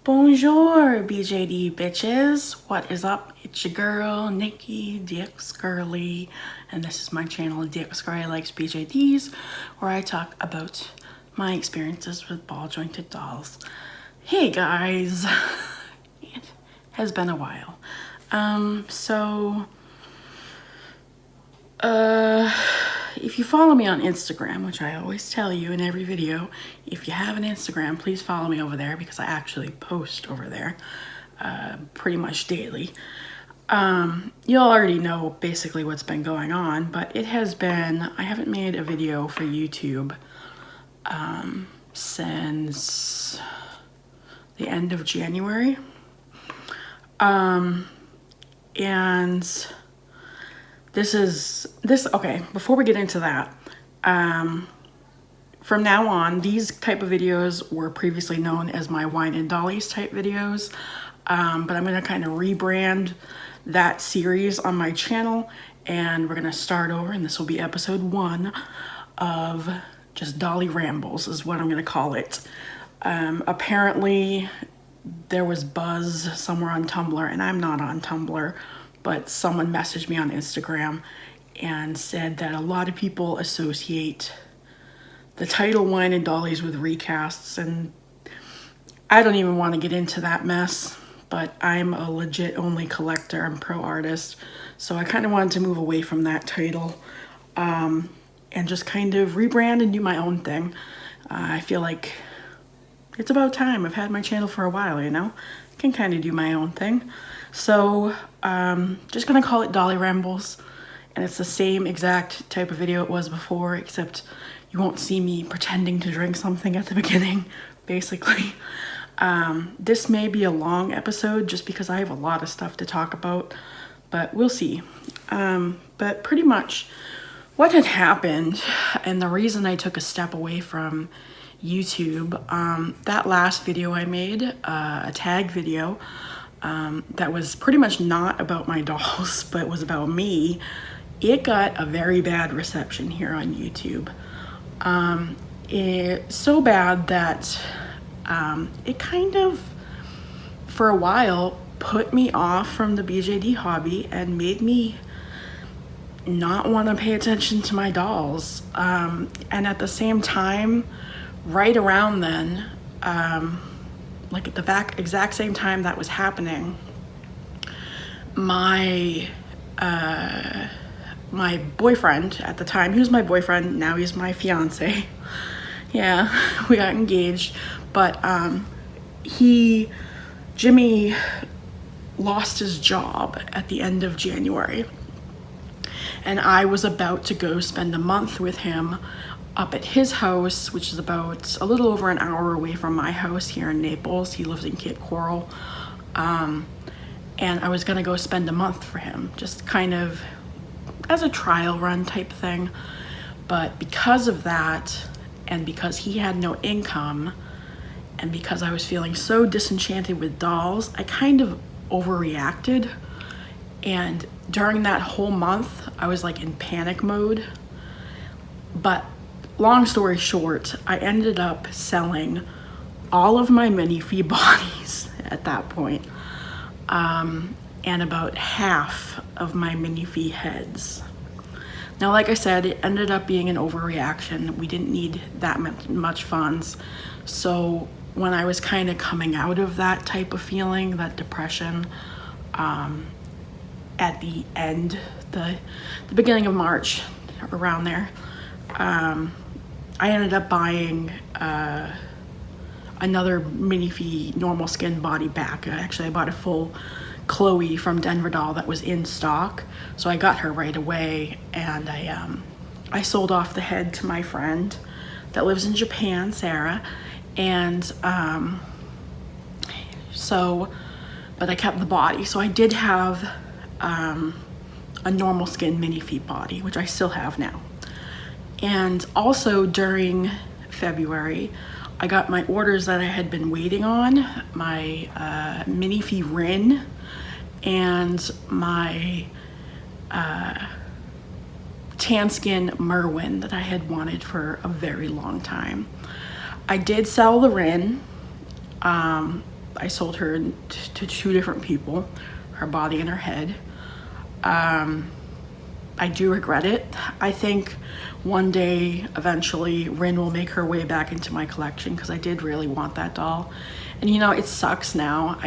Bonjour BJD Bitches, what is up? It's your girl Nikki dxgirly, and this is my channel dxgirly Likes BJDs, where I talk about my experiences with ball jointed dolls. Hey guys, it has been a while. If you follow me on Instagram, which I always tell you in every video, if you have an Instagram, please follow me over there because I actually post over there pretty much daily. You'll already know basically what's been going on, but it has been, I haven't made a video for YouTube since the end of January. And okay, before we get into that, from now on, these type of videos were previously known as my wine and dollies type videos, but I'm going to kind of rebrand that series on my channel, and we're going to start over, and this will be episode 1 of just Dolly Rambles is what I'm going to call it. Apparently there was buzz somewhere on Tumblr, and I'm not on Tumblr, but someone messaged me on Instagram and said that a lot of people associate the title Wine and Dollies with recasts, and I don't even want to get into that mess, but I'm a legit only collector. I'm pro artist, so I kind of wanted to move away from that title and just kind of rebrand and do my own thing. I feel like it's about time. I've had my channel for a while, you know? I can kind of do my own thing. So just gonna call it Dolly Rambles, and it's the same exact type of video it was before, except you won't see me pretending to drink something at the beginning, basically. This may be a long episode just because I have a lot of stuff to talk about, but we'll see. But pretty much what had happened, and the reason I took a step away from YouTube, that last video I made, a tag video, that was pretty much not about my dolls, but was about me, it got a very bad reception here on YouTube. It's so bad that it kind of, for a while, put me off from the BJD hobby and made me not want to pay attention to my dolls. And at the same time, right around then, like at the exact same time that was happening, my boyfriend at the time, he was my boyfriend, now he's my fiance. Yeah, we got engaged, but Jimmy lost his job at the end of January, and I was about to go spend a month with him up at his house, which is about a little over an hour away from my house here in Naples. He lives in Cape Coral. And I was gonna go spend a month for him, just kind of as a trial run type thing. But because of that, and because he had no income, and because I was feeling so disenchanted with dolls, I kind of overreacted. And during that whole month, I was like in panic mode. But long story short, I ended up selling all of my minifee bodies at that point, and about half of my minifee heads. Now, like I said, it ended up being an overreaction. We didn't need that much funds. So when I was kind of coming out of that type of feeling, that depression, at the end, the beginning of March, around there, I ended up buying another minifee normal skin body back. Actually, I bought a full Chloe from Denver doll that was in stock, so I got her right away, and I sold off the head to my friend that lives in Japan, Sarah, and but I kept the body. So I did have a normal skin minifee body, which I still have now. And also during February, I got my orders that I had been waiting on, my minifee Rin and my tan skin Merwin that I had wanted for a very long time. I did sell the Rin, I sold her to two different people, her body and her head. I do regret it. I think one day, eventually, Rin will make her way back into my collection because I did really want that doll. And you know, it sucks now.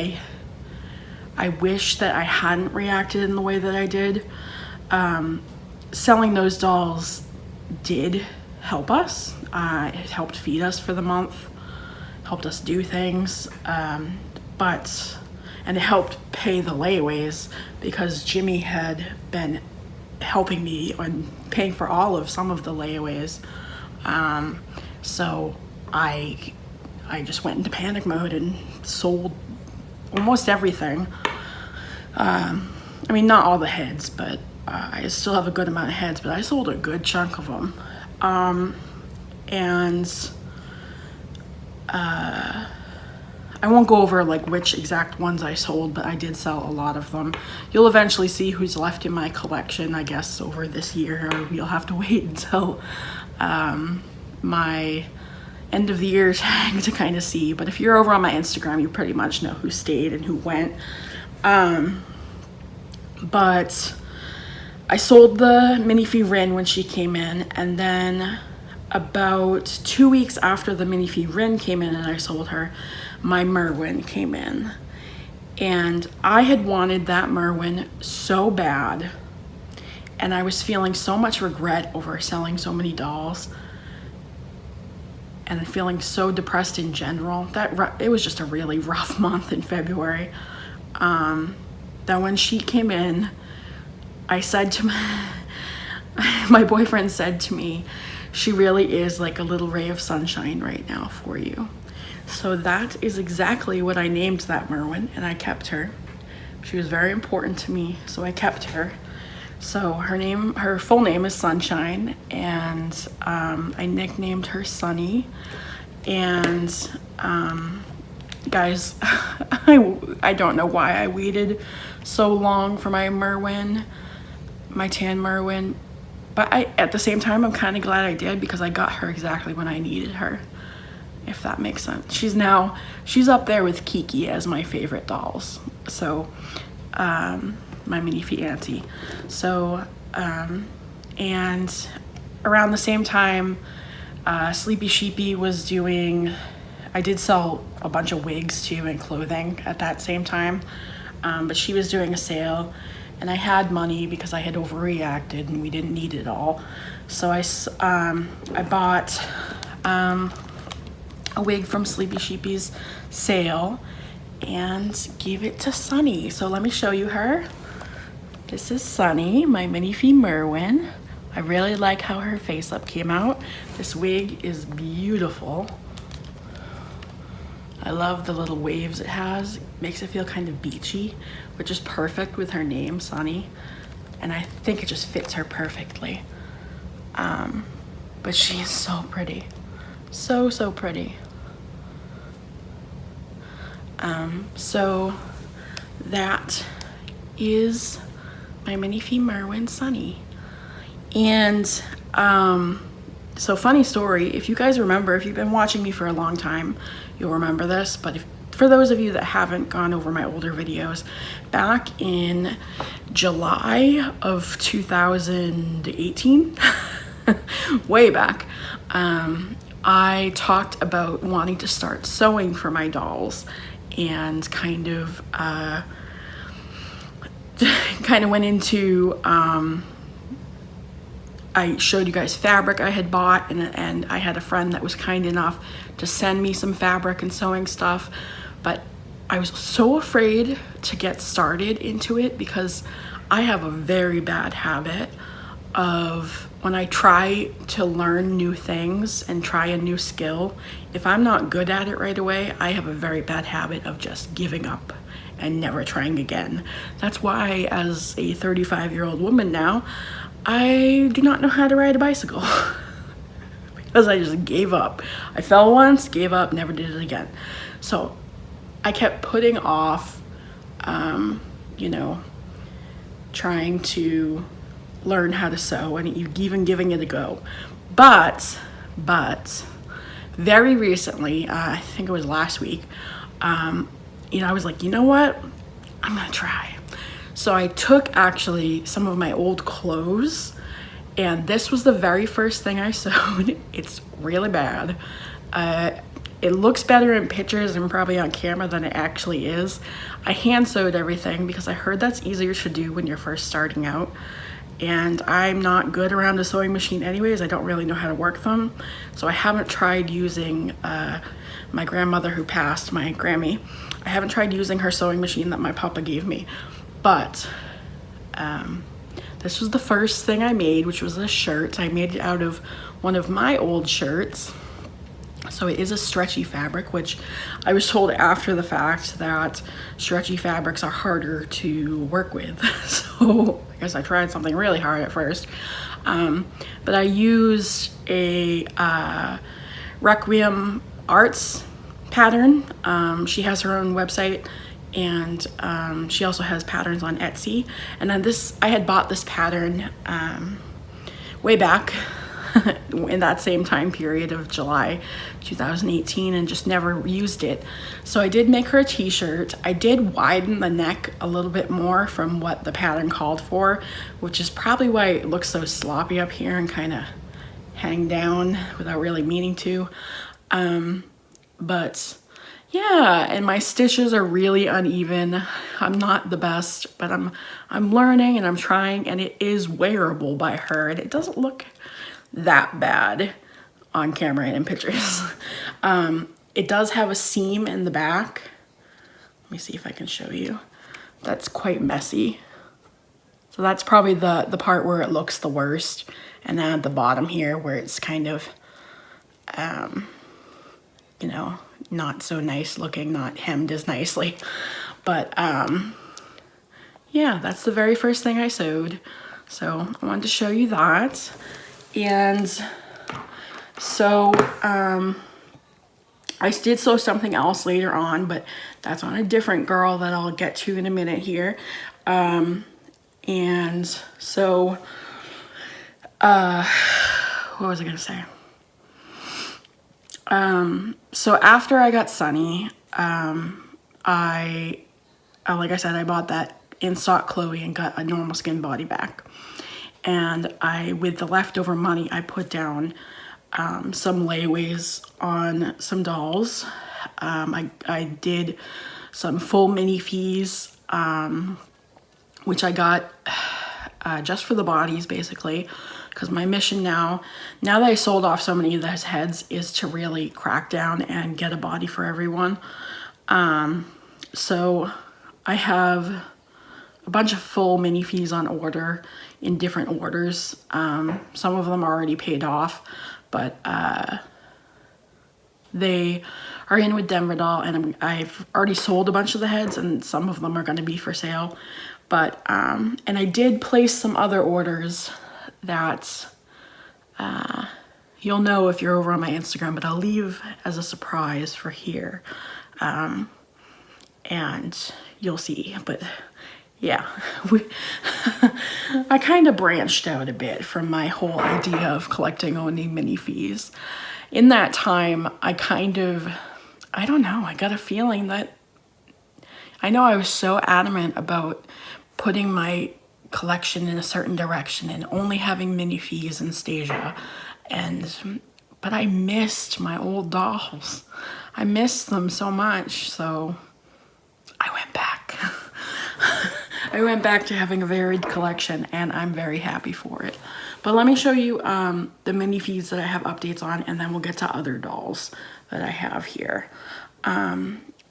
I wish that I hadn't reacted in the way that I did. Selling those dolls did help us. It helped feed us for the month, helped us do things, and it helped pay the layaways because Jimmy had been helping me on paying for some of the layaways. So I just went into panic mode and sold almost everything. I mean, not all the heads, but I still have a good amount of heads, but I sold a good chunk of them. I won't go over like which exact ones I sold, but I did sell a lot of them. You'll eventually see who's left in my collection, I guess, over this year, or you'll have to wait until my end of the year tag to kind of see. But if you're over on my Instagram, you pretty much know who stayed and who went. But I sold the minifee Rin when she came in, and then about 2 weeks after the minifee Rin came in and I sold her, my Merwin came in. And I had wanted that Merwin so bad, and I was feeling so much regret over selling so many dolls and feeling so depressed in general. That it was just a really rough month in February. That when she came in, I said to my boyfriend said to me, she really is like a little ray of sunshine right now for you. So that is exactly what I named that Merwin, and I kept her. She was very important to me, so I kept her. So her full name is Sunshine, and I nicknamed her Sunny. And guys, I don't know why I waited so long for my Merwin, my tan Merwin, but at the same time, I'm kind of glad I did because I got her exactly when I needed her, if that makes sense. She's up there with Kiki as my favorite dolls. So, my minifee auntie. So, and around the same time, Sleepy Sheepy was doing, I did sell a bunch of wigs too and clothing at that same time, but she was doing a sale, and I had money because I had overreacted and we didn't need it all. So I bought a wig from Sleepy Sheepy's sale and gave it to Sunny. So let me show you her. This is Sunny, my minifee Merwin. I really like how her face up came out. This wig is beautiful. I love the little waves it has. It makes it feel kind of beachy, which is perfect with her name, Sunny. And I think it just fits her perfectly. But she is so pretty. So, so pretty. So that is my minifee Merwin, Sunny. And so funny story, if you guys remember, if you've been watching me for a long time, you'll remember this, but for those of you that haven't gone over my older videos, back in July of 2018, way back, I talked about wanting to start sewing for my dolls, and kind of went into, I showed you guys fabric I had bought, and I had a friend that was kind enough to send me some fabric and sewing stuff, but I was so afraid to get started into it because I have a very bad habit of, when I try to learn new things and try a new skill, if I'm not good at it right away, I have a very bad habit of just giving up and never trying again. That's why, as a 35-year-old woman now, I do not know how to ride a bicycle because I just gave up. I fell once, gave up, never did it again. So I kept putting off, trying to learn how to sew and even giving it a go. But very recently, I think it was last week, I was like, you know what? I'm gonna try. So I took actually some of my old clothes, and this was the very first thing I sewed. It's really bad. It looks better in pictures and probably on camera than it actually is. I hand sewed everything because I heard that's easier to do when you're first starting out. And I'm not good around a sewing machine anyways. I don't really know how to work them. So I haven't tried using my grandmother who passed, my Grammy. I haven't tried using her sewing machine that my papa gave me. But this was the first thing I made, which was a shirt. I made it out of one of my old shirts. So it is a stretchy fabric, which I was told after the fact that stretchy fabrics are harder to work with. So I guess I tried something really hard at first. But I used a Requiem Arts pattern. She has her own website, and she also has patterns on Etsy. And then I had bought this pattern way back in that same time period of July 2018 and just never used it. So I did make her a t-shirt. I did widen the neck a little bit more from what the pattern called for, which is probably why it looks so sloppy up here and kind of hang down without really meaning to. But yeah, and my stitches are really uneven. I'm not the best, but I'm learning and I'm trying, and it is wearable by her, and it doesn't look that bad on camera and in pictures. It does have a seam in the back. Let me see if I can show you. That's quite messy. So that's probably the part where it looks the worst. And then at the bottom here where it's kind of, not so nice looking, not hemmed as nicely. But yeah, that's the very first thing I sewed. So I wanted to show you that. And so I did sew something else later on, but that's on a different girl that I'll get to in a minute here. And so, what was I gonna say? So after I got Sunny, like I said, I bought that in stock Chloe and got a normal skin body back. And with the leftover money, I put down some layaways on some dolls. I did some full mini fees, which I got just for the bodies, basically, because my mission now that I sold off so many of those heads, is to really crack down and get a body for everyone. So I have a bunch of full mini fees on order in different orders. Some of them are already paid off, but they are in with Denver Doll, and I've already sold a bunch of the heads, and some of them are going to be for sale. But and I did place some other orders that you'll know if you're over on my Instagram, but I'll leave as a surprise for here, and you'll see. But yeah, I kind of branched out a bit from my whole idea of collecting only mini fees. In that time, I don't know, I got a feeling that, I know I was so adamant about putting my collection in a certain direction and only having mini fees and Stasia, but I missed my old dolls. I missed them so much, so I went back. I went back to having a varied collection, and I'm very happy for it. But let me show you the mini feeds that I have updates on, and then we'll get to other dolls that I have here.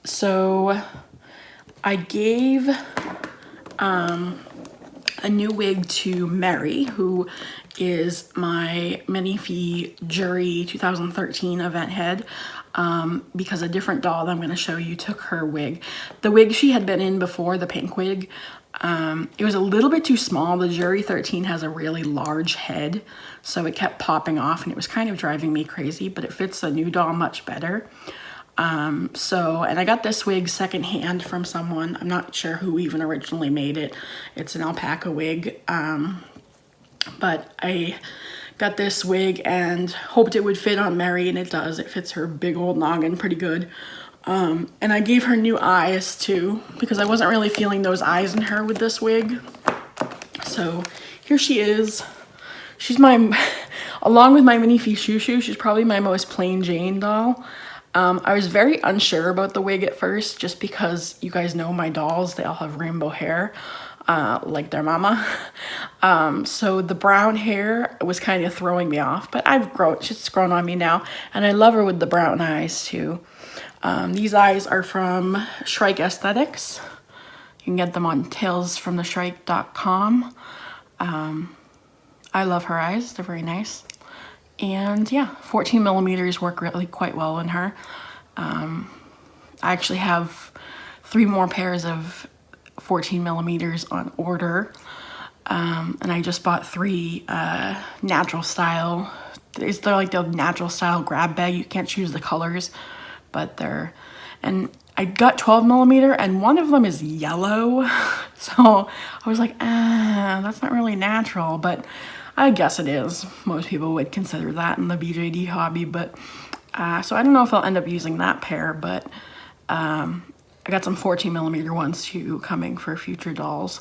So I gave a new wig to Mary, who is my mini fee jury 2013 event head, because a different doll that I'm going to show you took her wig. The wig she had been in before, the pink wig, it was a little bit too small. The jury 13 has a really large head, so it kept popping off, and it was kind of driving me crazy, but it fits the new doll much better. And I got this wig secondhand from someone. I'm not sure who even originally made it. It's an alpaca wig. But I got this wig and hoped it would fit on Mary, and it does. It fits her big old noggin pretty good. And I gave her new eyes too, because I wasn't really feeling those eyes in her with this wig. So here she is. She's my, along with my Minnie Fee Shoo Shoo, she's probably my most plain Jane doll. I was very unsure about the wig at first, just because you guys know my dolls, they all have rainbow hair, like their mama. So the brown hair was kind of throwing me off, but she's grown on me now, and I love her with the brown eyes too. These eyes are from Shrike Aesthetics. You can get them on tailsfromtheshrike.com. I love her eyes, they're very nice. And yeah, 14 millimeters work really quite well in her. I actually have 3 more pairs of 14 millimeters on order. And I just bought 3 natural style. They're like the natural style grab bag. You can't choose the colors, but and I got 12 millimeter and one of them is yellow. So I was like, that's not really natural, but I guess it is. Most people would consider that in the BJD hobby, but so I don't know if I'll end up using that pair, but I got some 14 millimeter ones too coming for future dolls.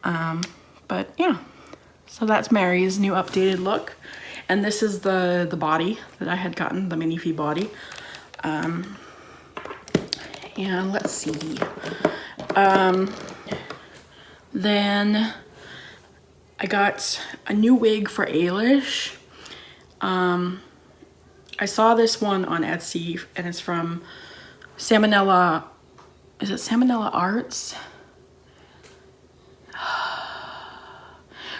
But yeah, so that's Mary's new updated look. And this is the body that I had gotten, the Minnie Fee body. And let's see. Then I got a new wig for Ailish. I saw this one on Etsy, and it's from Salmonella. Is it Salmonella Arts?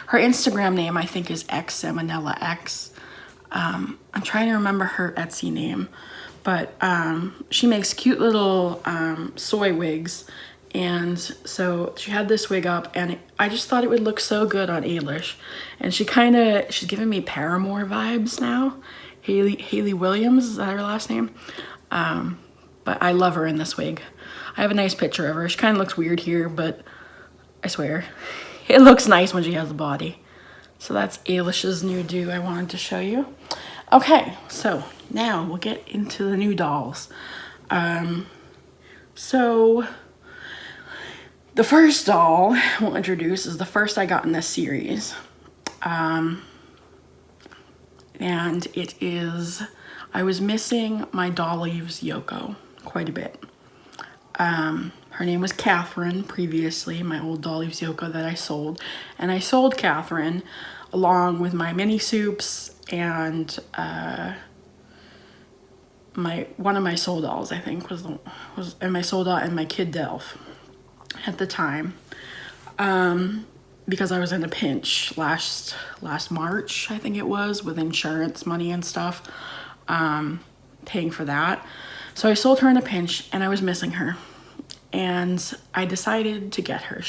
Her Instagram name, I think, is xsalmonellax. I'm trying to remember her Etsy name, but she makes cute little soy wigs. And so she had this wig up, and I just thought it would look so good on Ailish. And she's giving me Paramore vibes now. Hayley Williams, is that her last name? But I love her in this wig. I have a nice picture of her. She kind of looks weird here, but I swear, it looks nice when she has the body. So that's Ailish's new do I wanted to show you. Okay, so now we'll get into the new dolls. So the first doll we'll introduce is the first I got in this series. And it is, I was missing my Dolly's Yoko quite a bit. Her name was Catherine previously, my old Dolly's Yoko that I sold. And I sold Catherine along with my mini soups and one of my soul dolls, I think, was and my soul doll and my kid Delph at the time. Because I was in a pinch last March, I think it was, with insurance money and stuff, paying for that. So I sold her in a pinch, and I was missing her. And I decided to get her.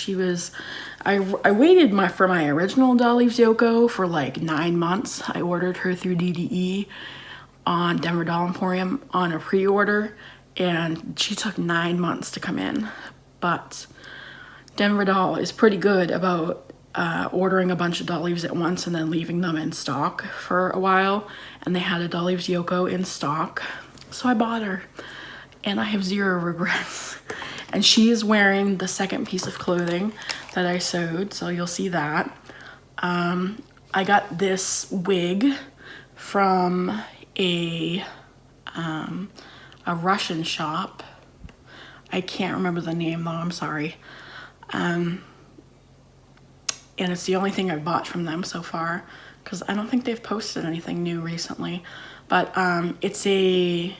I waited for my original Dolly's Yoko for like 9 months. I ordered her through DDE on Denver Doll Emporium on a pre-order, and she took 9 months to come in. But Denver Doll is pretty good about ordering a bunch of Dolly's at once and then leaving them in stock for a while. And they had a Dolly's Yoko in stock, so I bought her, and I have 0 regrets. And she is wearing the second piece of clothing that I sewed, so you'll see that. I got this wig from a Russian shop. I can't remember the name though, I'm sorry. And it's the only thing I've bought from them so far, because I don't think they've posted anything new recently. But it's a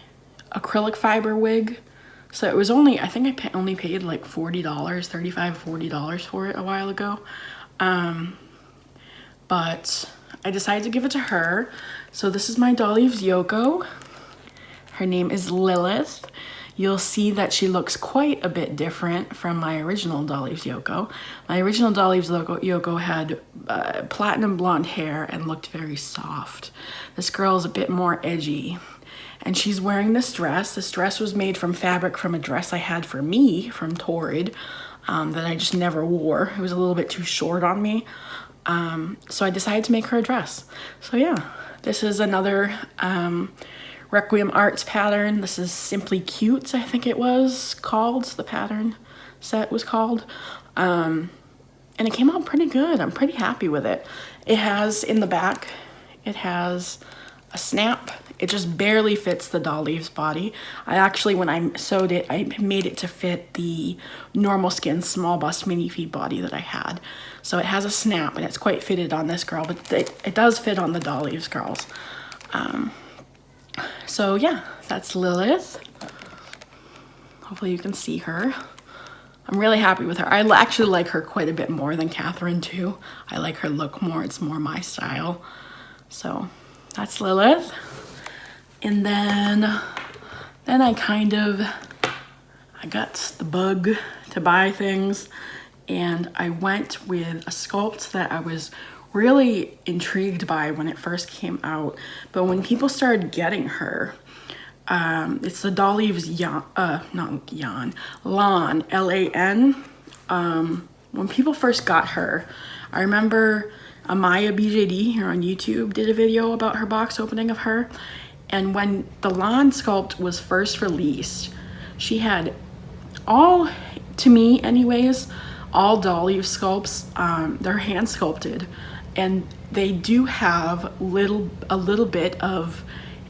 acrylic fiber wig. So it was only, I think I only paid like $40, $35, $40 for it a while ago. But I decided to give it to her. So this is my Dolly's Yoko. Her name is Lilith. You'll see that she looks quite a bit different from my original Dolly's Yoko. My original Dolly's Yoko had platinum blonde hair and looked very soft. This girl is a bit more edgy. And she's wearing this dress. This dress was made from fabric from a dress I had for me from Torrid that I just never wore. It was a little bit too short on me. So I decided to make her a dress. So yeah, this is another Requiem Arts pattern. This is Simply Cute, I think it was called. The pattern set was called. And it came out pretty good. I'm pretty happy with it. It has, in the back, it has a snap. It just barely fits the Dolly's body. I actually, when I sewed it, I made it to fit the normal skin, small bust, mini feet body that I had. So it has a snap, and it's quite fitted on this girl, but it does fit on the Dolly's girls. So yeah, that's Lilith. Hopefully you can see her. I'm really happy with her. I actually like her quite a bit more than Catherine too. I like her look more. It's more my style. So that's Lilith. And then I got the bug to buy things, and I went with a sculpt that I was really intrigued by when it first came out. But when people started getting her, it's the Dolly's Lan, L-A-N. When people first got her, I remember Amaya BJD here on YouTube did a video about her box opening of her. And when the Lan sculpt was first released, she had all, to me anyways, all Dolly sculpts, they're hand sculpted, and they do have a little bit of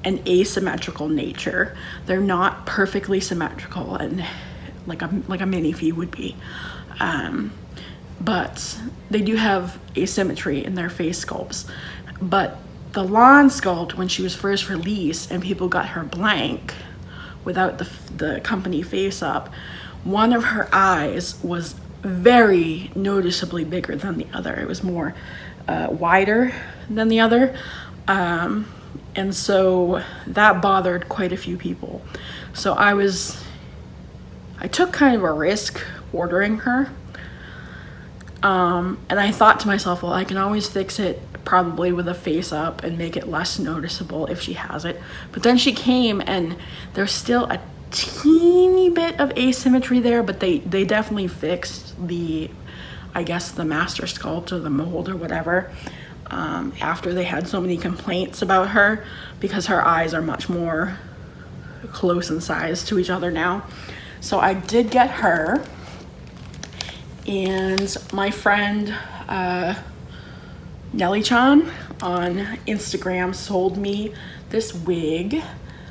an asymmetrical nature. They're not perfectly symmetrical and like a mini fee would be, but they do have asymmetry in their face sculpts. But the Lan sculpt, when she was first released and people got her blank without the company face up, one of her eyes was very noticeably bigger than the other. It was more wider than the other. And so that bothered quite a few people. So I took kind of a risk ordering her. And I thought to myself, well, I can always fix it probably with a face up and make it less noticeable if she has it. But then she came, and there's still a teeny bit of asymmetry there, but they definitely fixed I guess the master sculpt or the mold or whatever, after they had so many complaints about her, because her eyes are much more close in size to each other now. So I did get her, and my friend Nelly-chan on Instagram sold me this wig.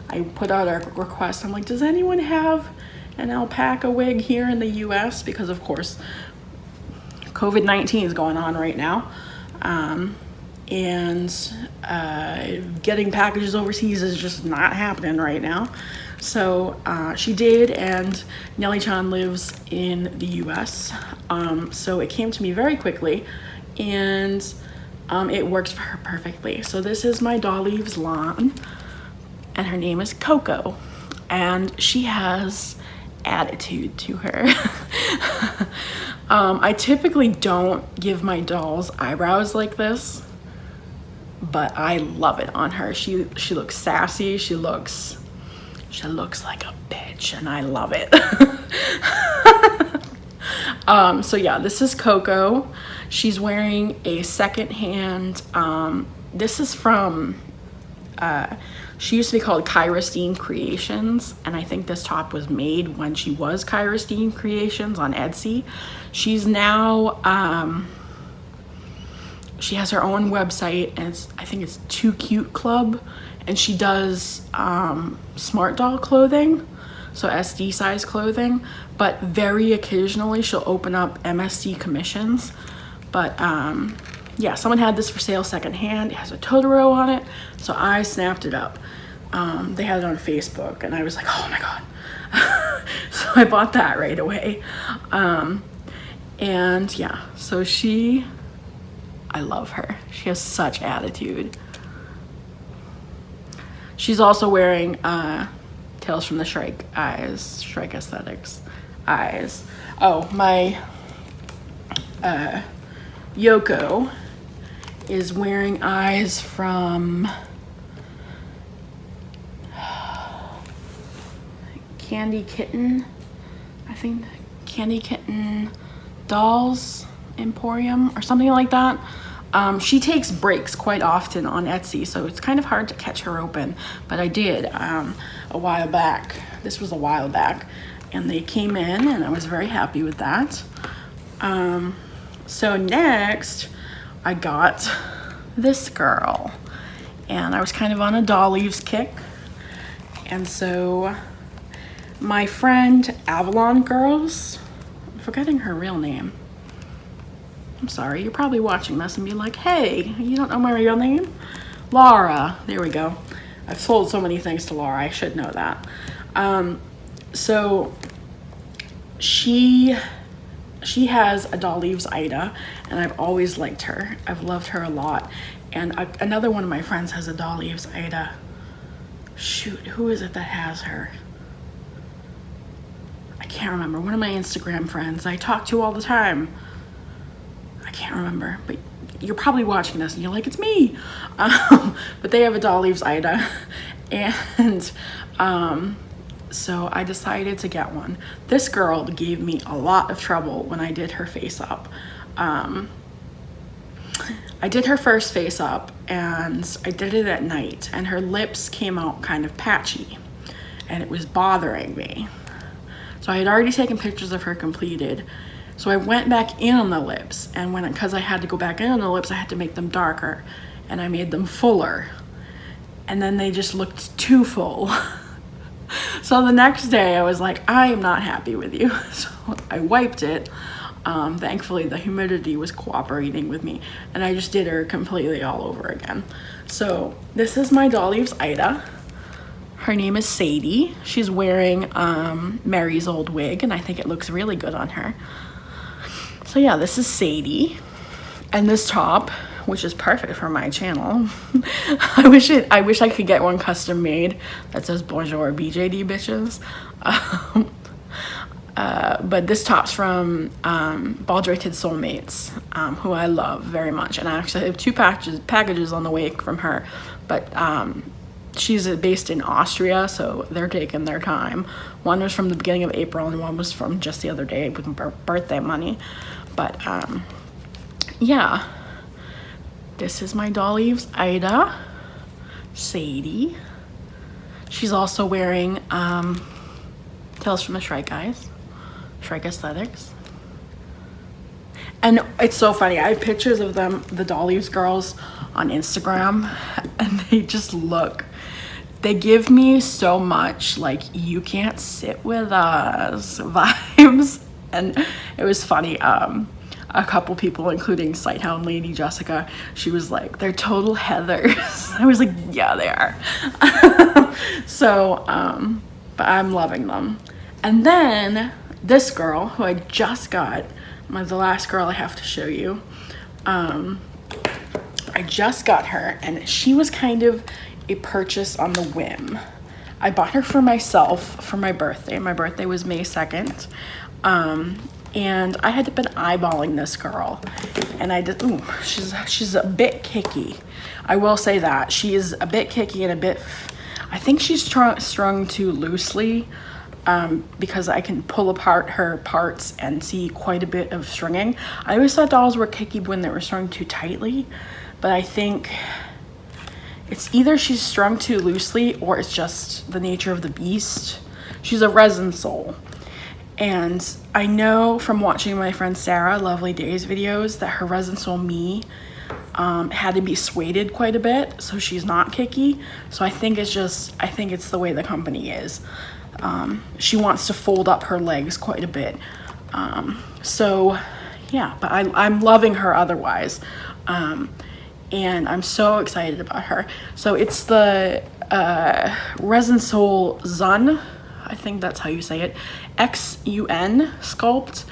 I put out a request. I'm like, does anyone have an alpaca wig here in the US? Because of course COVID-19 is going on right now, and getting packages overseas is just not happening right now. So she did, and Nelly-chan lives in the US, so it came to me very quickly, and it works for her perfectly. So this is my Dolly's Lan, and her name is Coco, and she has attitude to her. I typically don't give my dolls eyebrows like this, but I love it on her. She looks sassy. She looks like a bitch, and I love it. So yeah, this is Coco. She's wearing a secondhand, this is from, she used to be called Kyrostine Creations, and I think this top was made when she was Kyrostine Creations on Etsy. She's now, she has her own website, and I think it's Too Cute Club, and she does smart doll clothing, so SD size clothing, but very occasionally she'll open up MSC commissions. But yeah, someone had this for sale secondhand. It has a Totoro on it, so I snapped it up. They had it on Facebook, and I was like, oh my god. So I bought that right away. And yeah, so I love her. She has such attitude. She's also wearing Tales from the Shrike eyes, Shrike Aesthetics eyes. Oh, my Yoko is wearing eyes from Candy Kitten, I think Candy Kitten Dolls Emporium or something like that. She takes breaks quite often on Etsy, so it's kind of hard to catch her open, but I did a while back. This was a while back, and they came in, and I was very happy with that. So next, I got this girl, and I was kind of on a Dolly's kick, and so my friend Avalon Girls, I'm forgetting her real name. I'm sorry, you're probably watching this and be like, hey, you don't know my real name? Laura, there we go. I've sold so many things to Laura, I should know that. So she has a Dolly's Ida, and I've always liked her. I've loved her a lot. And another one of my friends has a Dolly's Ida. Shoot, who is it that has her? I can't remember. One of my Instagram friends I talk to all the time. I can't remember, but you're probably watching this and you're like, it's me. But they have a Dolly's Ida, and so I decided to get one. This girl gave me a lot of trouble when I did her face up. I did her first face up, and I did it at night, and her lips came out kind of patchy, and it was bothering me. So I had already taken pictures of her completed. So I went back in on the lips, and because I had to go back in on the lips, I had to make them darker, and I made them fuller, and then they just looked too full. So the next day I was like, I am not happy with you. So I wiped it. Thankfully the humidity was cooperating with me, and I just did her completely all over again. So this is my Dolly's Ida. Her name is Sadie. She's wearing Mary's old wig, and I think it looks really good on her. So yeah, this is Sadie, and this top, which is perfect for my channel. I wish I could get one custom made that says Bonjour BJD Bitches. But this top's from Balderated Soulmates, who I love very much, and I actually have two packages on the way from her, but she's based in Austria, so they're taking their time. One was from the beginning of April, and one was from just the other day with birthday money. But yeah, this is my Dolly's Ida, Sadie. She's also wearing Tales from the Shrike Guys, Shrike Aesthetics. And it's so funny, I have pictures of them, the Dolly's girls, on Instagram, and they just look, they give me so much like, you can't sit with us vibes. And it was funny, a couple people, including Sighthound Lady Jessica, she was like, they're total Heathers. I was like, yeah, they are. So but I'm loving them. And then this girl who I just got, the last girl I have to show you, I just got her, and she was kind of a purchase on the whim. I bought her for myself for my birthday. My birthday was May 2nd. And I had been eyeballing this girl, and I did, she's a bit kicky. I will say that. She is a bit kicky and a bit, I think she's strung too loosely, because I can pull apart her parts and see quite a bit of stringing. I always thought dolls were kicky when they were strung too tightly, but I think it's either she's strung too loosely or it's just the nature of the beast. She's a resin sole. And I know from watching my friend Sarah Lovely Days videos that her resin sole Me had to be sueded quite a bit, so she's not kicky. So I think it's the way the company is. She wants to fold up her legs quite a bit. So yeah, but I'm loving her otherwise. And I'm so excited about her. So it's the resin sole Zun, I think that's how you say it, X-U-N sculpt.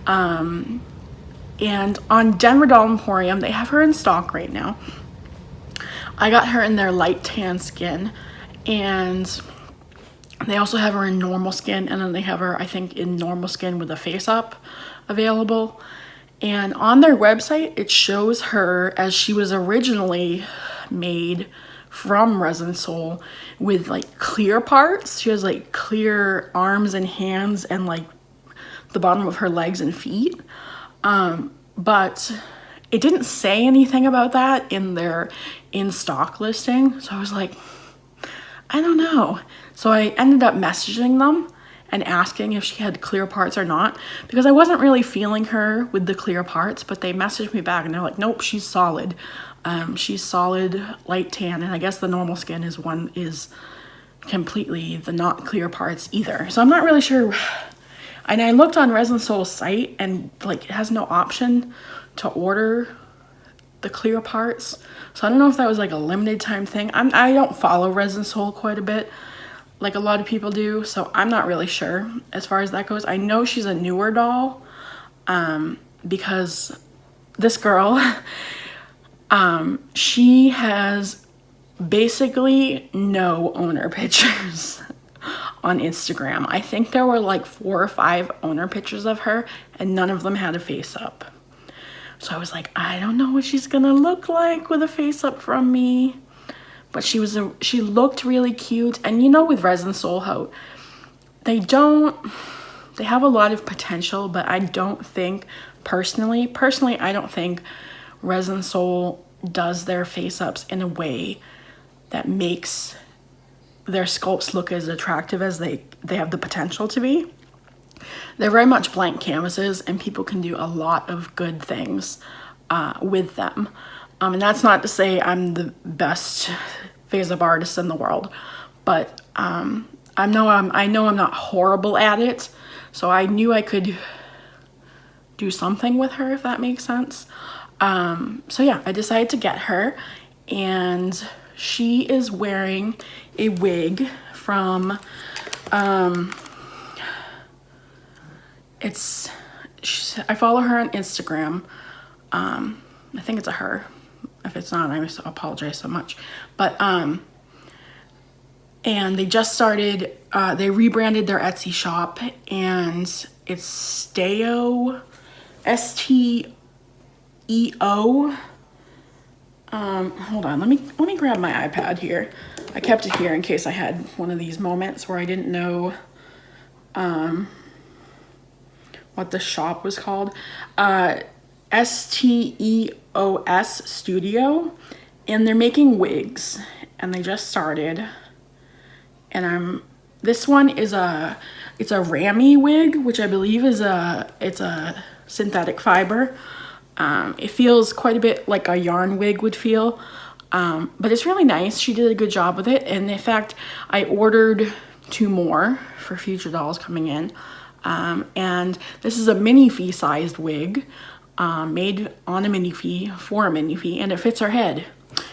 And on Denver Doll Emporium, they have her in stock right now. I got her in their light tan skin, and they also have her in normal skin, and then they have her, I think, in normal skin with a face up available. And on their website, it shows her as she was originally made from resin sole, with like clear parts. She has like clear arms and hands and like the bottom of her legs and feet. But it didn't say anything about that in their in-stock listing. So I was like, I don't know. So I ended up messaging them and asking if she had clear parts or not, because I wasn't really feeling her with the clear parts, but they messaged me back and they're like, nope, she's solid. She's solid light tan, and I guess the normal skin is completely the not clear parts either. So I'm not really sure. And I looked on Resin Soul's site, and like it has no option to order the clear parts. So I don't know if that was like a limited time thing. I don't follow Resin Soul quite a bit like a lot of people do, so I'm not really sure as far as that goes. I know she's a newer doll because this girl, she has basically no owner pictures on Instagram. I think there were like 4 or 5 owner pictures of her, and none of them had a face up. So I was like, I don't know what she's gonna look like with a face up from me. But she looked really cute. And you know, with Resin Soul, how they have a lot of potential, but I don't think, personally, I don't think Resin Soul does their face ups in a way that makes their sculpts look as attractive as they have the potential to be. They're very much blank canvases, and people can do a lot of good things with them. And that's not to say I'm the best face up artist in the world, but I know I'm not horrible at it. So I knew I could do something with her, if that makes sense. So yeah, I decided to get her, and she is wearing a wig from I follow her on Instagram. I think it's a her. If it's not, I apologize so much. But and they just started, they rebranded their Etsy shop, and it's Steo, S-T-E-O. Hold on, let me grab my iPad here. I kept it here in case I had one of these moments where I didn't know what the shop was called. S-T-E-O-S Studio, and they're making wigs, and they just started. And this one is it's a Rami wig, which I believe is it's a synthetic fiber. It feels quite a bit like a yarn wig would feel, but it's really nice. She did a good job with it, and in fact, I ordered 2 more for future dolls coming in. And this is a mini fee sized wig, made on a mini fee for a mini fee, and it fits her head.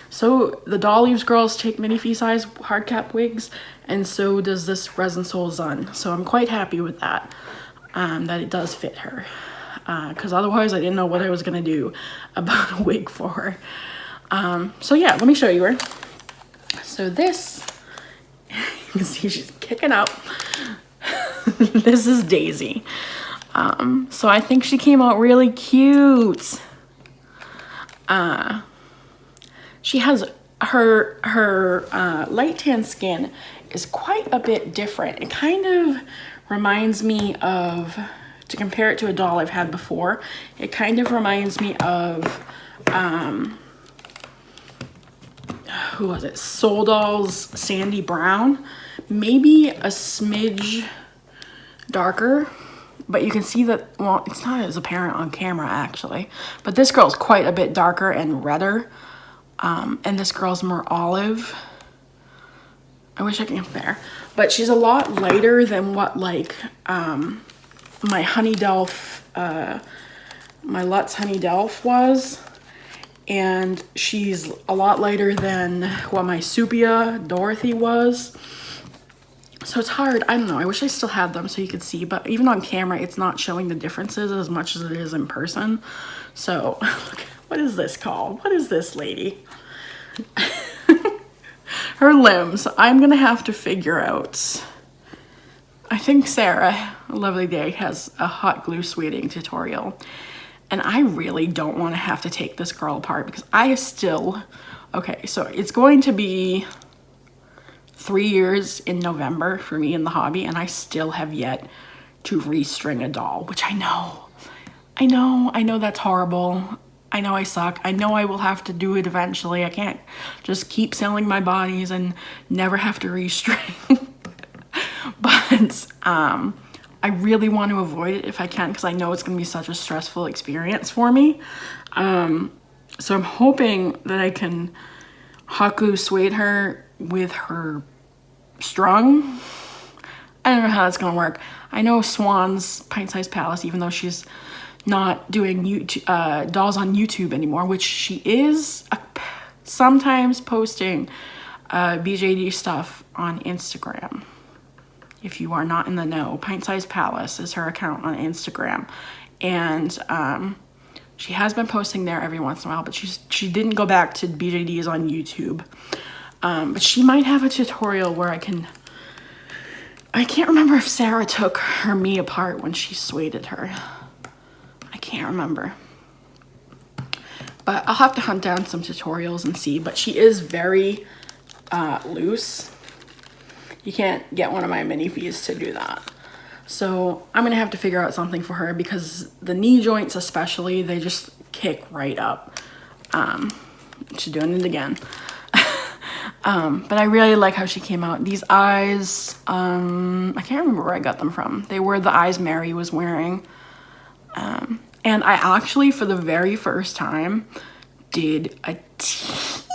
So the Dolly's girls take mini fee size hard cap wigs, and so does this Resin Soul Zun. So I'm quite happy with that, that it does fit her. Because otherwise I didn't know what I was gonna do about a wig for her. So yeah, let me show you her. So this, you can see she's kicking up. This is Daisy. So I think she came out really cute. She has her light tan skin is quite a bit different. It kind of reminds me of, to compare it to a doll I've had before, it kind of reminds me of who was it? Soul Doll's Sandy Brown. Maybe a smidge darker, but you can see that, well, it's not as apparent on camera actually, but this girl's quite a bit darker and redder, and this girl's more olive. I wish I could compare, but she's a lot lighter than what like my Honey Delph, my Lutz Honey Delph was, and she's a lot lighter than what my Supia Dorothy was. So it's hard. I don't know. I wish I still had them so you could see, but even on camera, it's not showing the differences as much as it is in person. So what is this called? What is this lady? Her limbs. I'm going to have to figure out. I think Sarah, a lovely day, has a hot glue sweeting tutorial. And I really don't want to have to take this girl apart because I still, okay, so it's going to be 3 years in November for me in the hobby, and I still have yet to restring a doll, which I know that's horrible. I know I suck. I know I will have to do it eventually. I can't just keep selling my bodies and never have to restring. But I really want to avoid it if I can, because I know it's going to be such a stressful experience for me. So I'm hoping that I can Haku suede her with her strung. I don't know how that's going to work. I know Swan's Pint-Sized Palace, even though she's not doing dolls on YouTube anymore, which she is sometimes posting BJD stuff on Instagram. If you are not in the know, Pint-Sized Palace is her account on Instagram. And she has been posting there every once in a while, but she didn't go back to BJDs on YouTube. But she might have a tutorial where I can't remember if Sarah took her me apart when she sueded her. I can't remember. But I'll have to hunt down some tutorials and see. But she is very loose. You can't get one of my mini fees to do that. So I'm gonna have to figure out something for her, because the knee joints especially, they just kick right up. She's doing it again. But I really like how she came out. These eyes, I can't remember where I got them from. They were the eyes Mary was wearing. And I actually, for the very first time, did a teeny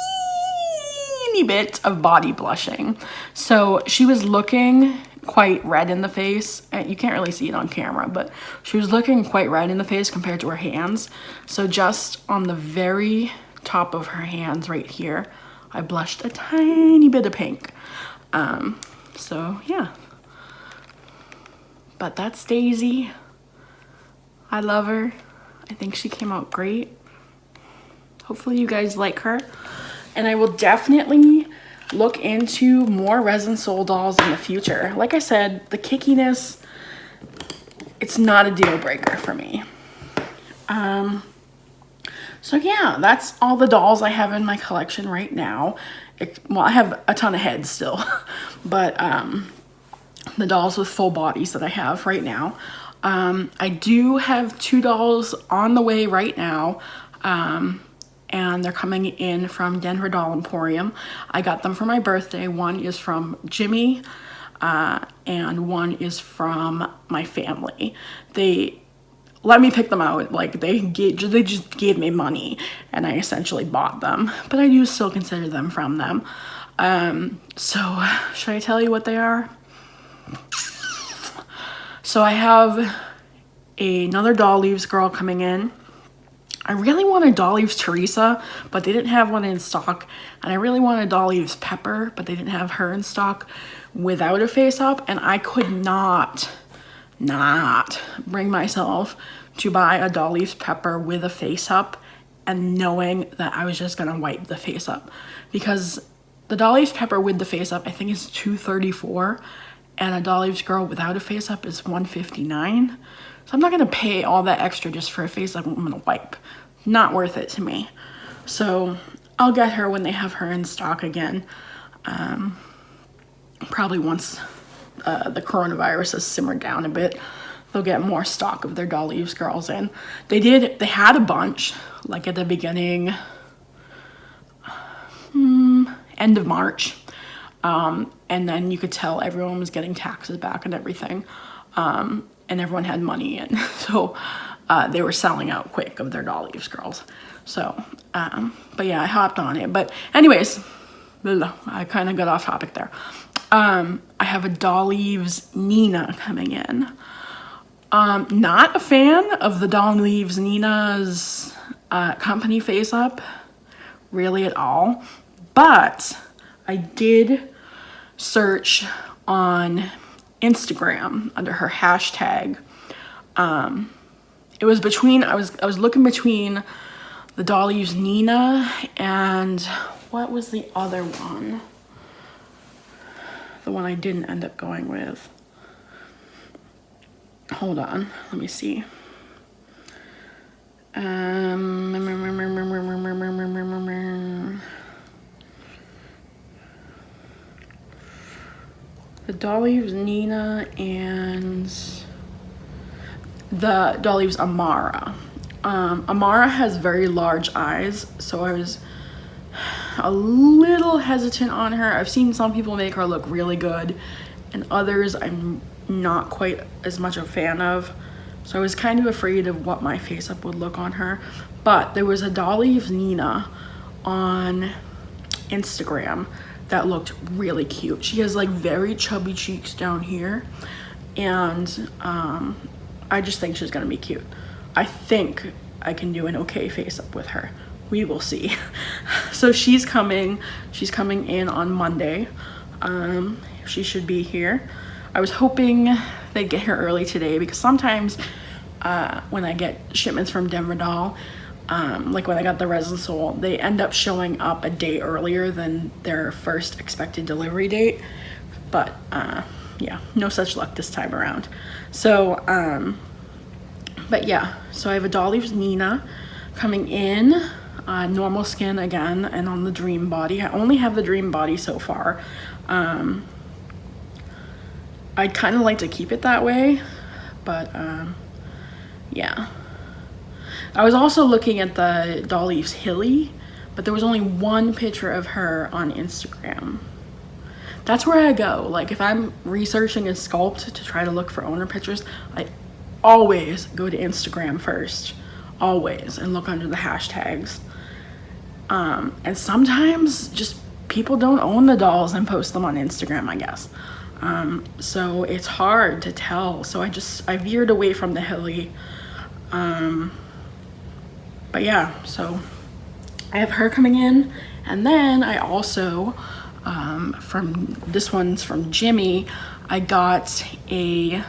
bit of body blushing. So she was looking quite red in the face. You can't really see it on camera, but she was looking quite red in the face compared to her hands. So just on the very top of her hands right here, I blushed a tiny bit of pink. So yeah. But that's Daisy. I love her. I think she came out great. Hopefully you guys like her. And I will definitely look into more resin sole dolls in the future. Like I said, the kickiness, it's not a deal breaker for me. So yeah, that's all the dolls I have in my collection right now. Well, I have a ton of heads still, but the dolls with full bodies that I have right now. I do have 2 dolls on the way right now, and they're coming in from Denver Doll Emporium. I got them for my birthday. One is from Jimmy, and one is from my family. They let me pick them out. Like they just gave me money, and I essentially bought them. But I do still consider them from them. So should I tell you what they are? So I have another Doll Leaves girl coming in. I really wanted Doll Leaves Teresa, but they didn't have one in stock. And I really wanted Doll Leaves Pepper, but they didn't have her in stock without a face up. And I could not bring myself to buy a Doll Leaves Pepper with a face up and knowing that I was just gonna wipe the face up. Because the Doll Leaves Pepper with the face up, I think is $234. And a Doll Leaves girl without a face up is $159. So I'm not gonna pay all that extra just for a face up I'm gonna wipe. Not worth it to me. So I'll get her when they have her in stock again. Probably once the coronavirus has simmered down a bit, they'll get more stock of their Doll Leaves girls in. They had a bunch, like at the beginning, end of March. And then you could tell everyone was getting taxes back and everything. And everyone had money in. So they were selling out quick of their Doll Leaves girls. So, but yeah, I hopped on it. But anyways, I kind of got off topic there. I have a Doll Leaves Nina coming in. Not a fan of the Doll Leaves Nina's company face up, really at all. But I did search on Instagram under her hashtag. It was between, I was looking between the Doll Leaves Nina and what was the other one? The one I didn't end up going with. Hold on, let me see. The Doll Leaves Nina and the Doll Leaves Amara. Amara has very large eyes, so I was a little hesitant on her. I've seen some people make her look really good, and others I'm not quite as much a fan of. So I was kind of afraid of what my face up would look on her. But there was a Dolly's Nina on Instagram that looked really cute. She has like very chubby cheeks down here, and I just think she's gonna be cute. I think I can do an okay face up with her. We will see. So she's coming in on Monday. She should be here. I was hoping they'd get here early today, because sometimes when I get shipments from Denver Doll, like when I got the Resin Soul, they end up showing up a day earlier than their first expected delivery date. But yeah, no such luck this time around. So but yeah, so I have a Dolly's Nina coming in, normal skin again, and on the Dream Body. I only have the Dream Body so far. I'd kind of like to keep it that way, but yeah. I was also looking at the Dolly's Hilly, but there was only one picture of her on Instagram. That's where I go. Like, if I'm researching a sculpt to try to look for owner pictures, I always go to Instagram first, always, and look under the hashtags. And sometimes just people don't own the dolls and post them on Instagram, I guess. So it's hard to tell. So I veered away from the Hilly. But yeah, so I have her coming in, and then I also, from this one's from Jimmy, I got a,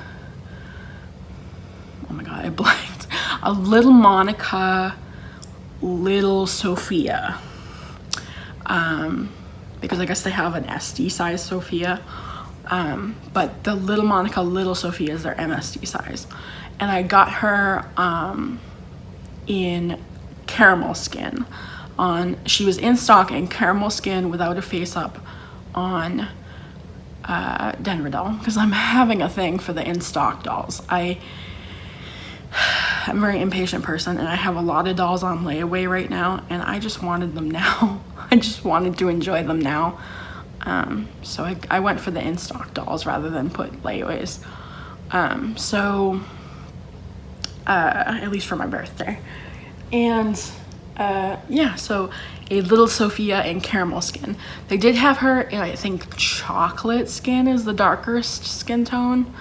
oh my god, I blanked, a Little Monica, Little Sophia, because I guess they have an SD size Sophia, but the Little Monica, Little Sophia is their MSD size, and I got her in caramel skin. She was in stock in caramel skin without a face up on Denver Doll, because I'm having a thing for the in-stock dolls. I'm a very impatient person, and I have a lot of dolls on layaway right now, and I just wanted them now. I just wanted to enjoy them now. So I went for the in-stock dolls rather than put layaways. So at least for my birthday. And yeah, so a Little Sophia in caramel skin. They did have her in, I think, chocolate skin is the darkest skin tone.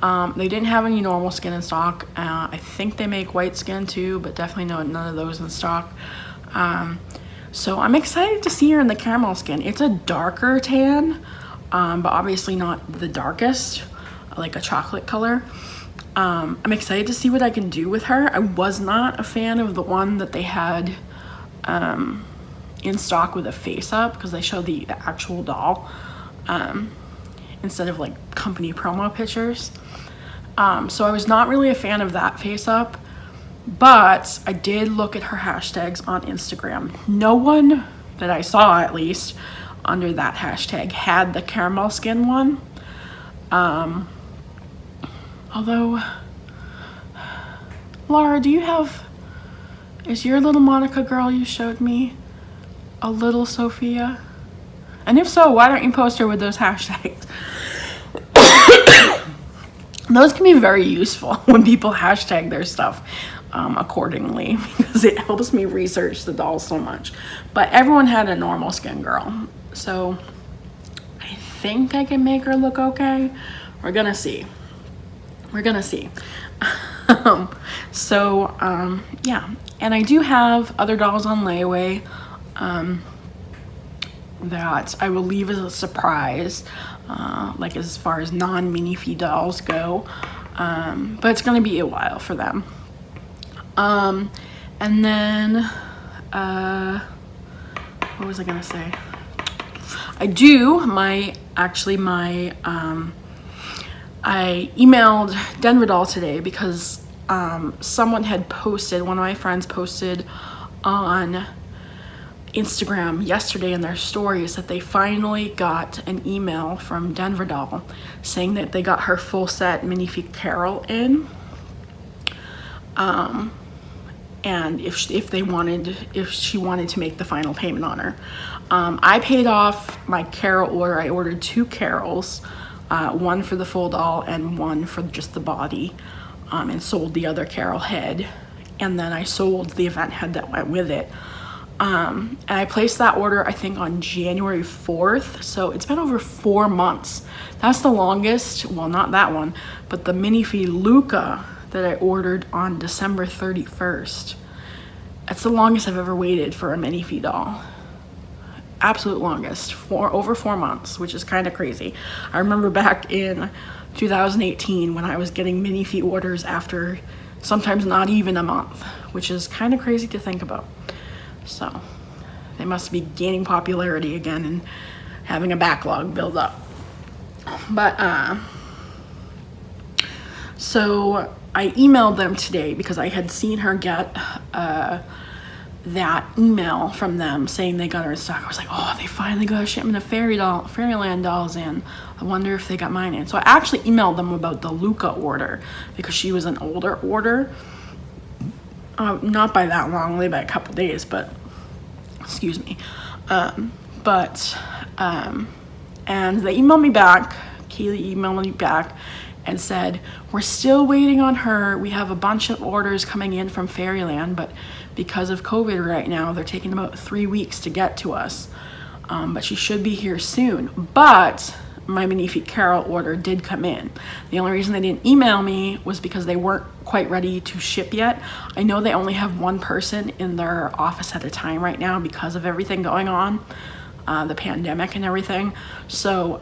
They didn't have any normal skin in stock. I think they make white skin too, but definitely none of those in stock. So I'm excited to see her in the caramel skin. It's a darker tan, but obviously not the darkest, like a chocolate color. I'm excited to see what I can do with her. I was not a fan of the one that they had in stock with a face up, because they showed the actual doll instead of like company promo pictures. So I was not really a fan of that face up, but I did look at her hashtags on Instagram. No one that I saw, at least under that hashtag, had the caramel skin one. Although, Laura, is your Little Monica girl you showed me a Little Sophia? And if so, why don't you post her with those hashtags? Those can be very useful when people hashtag their stuff accordingly, because it helps me research the dolls so much. But everyone had a normal skin girl, so I think I can make her look okay. We're gonna see. Yeah, and I do have other dolls on layaway that I will leave as a surprise, like as far as non-minifee dolls go, but it's gonna be a while for them. And then what was I gonna say? I emailed Denver Doll today because someone had posted, one of my friends posted on Instagram yesterday in their stories that they finally got an email from Denver Doll saying that they got her full set Minifee Carol in. and if she wanted to make the final payment on her. I paid off my Carol order. I ordered 2 Carols, one for the full doll and one for just the body, and sold the other Carol head, and then I sold the event head that went with it. And I placed that order, I think, on January 4th, so it's been over 4 months. That's the longest, well, not that one, but the minifee Luca that I ordered on December 31st. That's the longest I've ever waited for a minifee doll. Absolute longest, over 4 months, which is kind of crazy. I remember back in 2018 when I was getting minifee orders after sometimes not even a month, which is kind of crazy to think about. So they must be gaining popularity again and having a backlog build up. But so I emailed them today because I had seen her get that email from them saying they got her in stock. I was like, oh, they finally got a shipment of Fairyland dolls in. I wonder if they got mine in. So I actually emailed them about the Luca order because she was an older order. Not by that long, only by a couple days, but excuse me. And they emailed me back. Kaylee emailed me back and said, we're still waiting on her. We have a bunch of orders coming in from Fairyland, but because of COVID right now, they're taking about 3 weeks to get to us. But she should be here soon. But my minifee Carol order did come in. The only reason they didn't email me was because they weren't quite ready to ship yet. I know they only have one person in their office at a time right now because of everything going on, the pandemic and everything. So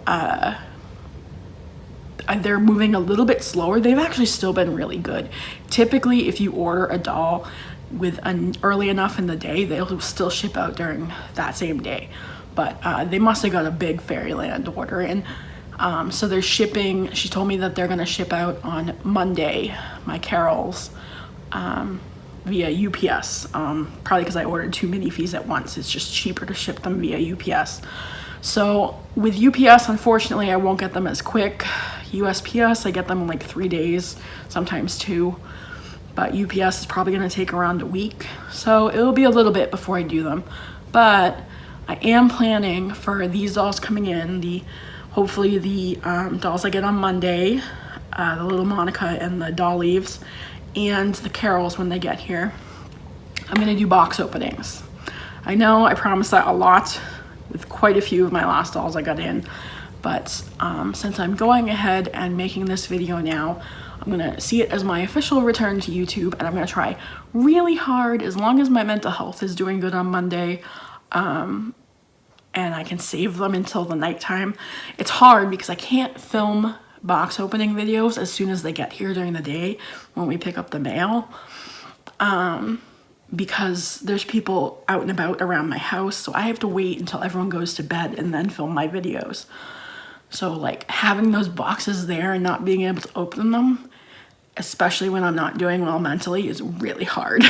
they're moving a little bit slower. They've actually still been really good. Typically, if you order a doll with early enough in the day, they'll still ship out during that same day. But they must have got a big Fairyland order in. So they're shipping, she told me that they're gonna ship out on Monday, my Carols, via UPS. Probably because I ordered 2 minifees at once. It's just cheaper to ship them via UPS. So with UPS, unfortunately, I won't get them as quick. USPS, I get them in like 3 days, sometimes 2. But UPS is probably gonna take around a week. So it'll be a little bit before I do them. But I am planning for these dolls coming in, hopefully the dolls I get on Monday, the little Monica and the doll leaves, and the Carols when they get here. I'm gonna do box openings. I know I promised that a lot with quite a few of my last dolls I got in, but since I'm going ahead and making this video now, I'm gonna see it as my official return to YouTube, and I'm gonna try really hard, as long as my mental health is doing good on Monday, and I can save them until the nighttime. It's hard because I can't film box opening videos as soon as they get here during the day when we pick up the mail, because there's people out and about around my house, so I have to wait until everyone goes to bed and then film my videos. So like having those boxes there and not being able to open them, especially when I'm not doing well mentally, is really hard.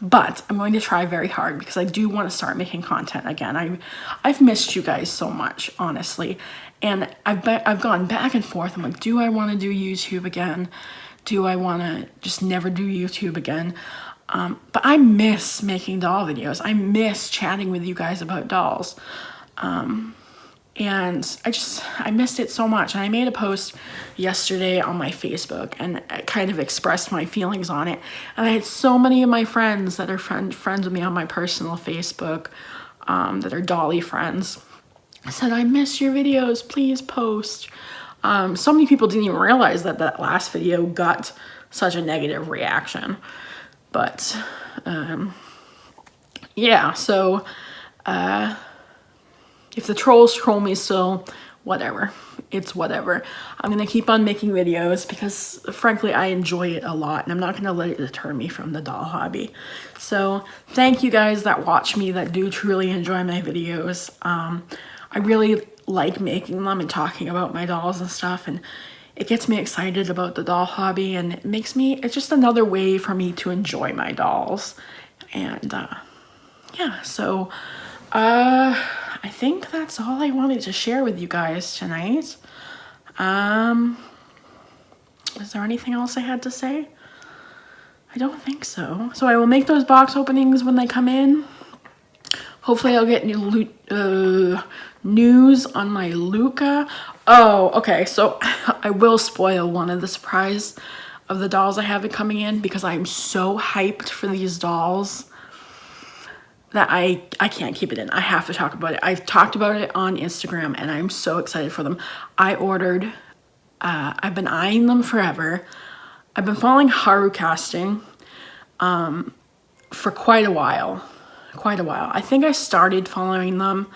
But I'm going to try very hard because I do want to start making content again. I've missed you guys so much, honestly. And I've gone back and forth. I'm like, do I want to do YouTube again? Do I want to just never do YouTube again? But I miss making doll videos. I miss chatting with you guys about dolls. And I missed it so much. And I made a post yesterday on my Facebook and I kind of expressed my feelings on it. And I had so many of my friends that are friends with me on my personal Facebook, that are Dolly friends, said, I miss your videos, please post. So many people didn't even realize that that last video got such a negative reaction. But yeah, so if the trolls troll me still, whatever. It's whatever. I'm gonna keep on making videos because frankly I enjoy it a lot and I'm not gonna let it deter me from the doll hobby. So thank you guys that watch me, that do truly enjoy my videos. I really like making them and talking about my dolls and stuff, and it gets me excited about the doll hobby, and it's just another way for me to enjoy my dolls. And yeah, so I think that's all I wanted to share with you guys tonight. Is there anything else I had to say? I don't think so. So I will make those box openings when they come in. Hopefully I'll get news on my Luca. Oh, okay. So I will spoil one of the surprise of the dolls I have coming in because I'm so hyped for these dolls that I can't keep it in. I have to talk about it. I've talked about it on Instagram and I'm so excited for them. I ordered, I've been eyeing them forever. I've been following Haru Casting for quite a while. I think I started following them